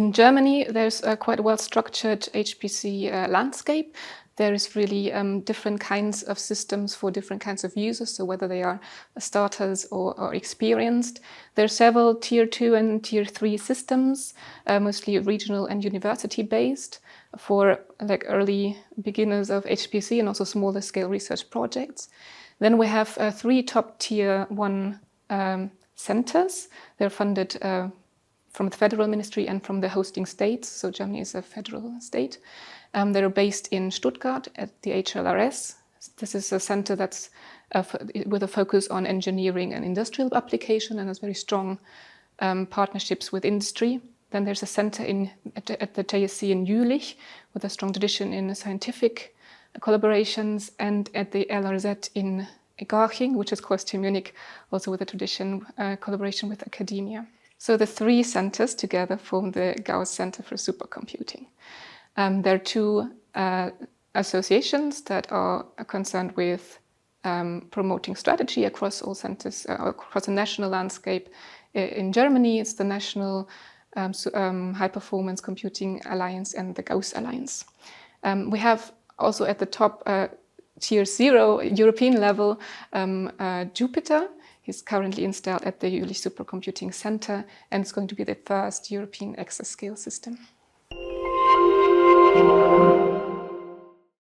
In Germany, there's a quite well-structured HPC landscape. There is really different kinds of systems for different kinds of users, so whether they are starters or experienced. There are several Tier 2 and Tier 3 systems, mostly regional and university-based, for like early beginners of HPC and also smaller scale research projects. Then we have 3 top Tier 1 centers. They're funded from the federal ministry and from the hosting states, so Germany is a federal state. They're based in Stuttgart at the HLRS. This is a center that's with a focus on engineering and industrial application and has very strong partnerships with industry. Then there's a center at the JSC in Jülich with a strong tradition in scientific collaborations, and at the LRZ in Garching, which is close to Munich, also with a tradition collaboration with academia. So the 3 centers together form the Gauss Center for Supercomputing. There are 2 associations that are concerned with promoting strategy across all centers, across the national landscape. In Germany, it's the National High Performance Computing Alliance and the Gauss Alliance. We have also at the top Tier 0 European level Jupiter. He's currently installed at the Jülich Supercomputing Center, and it's going to be the first European exascale system.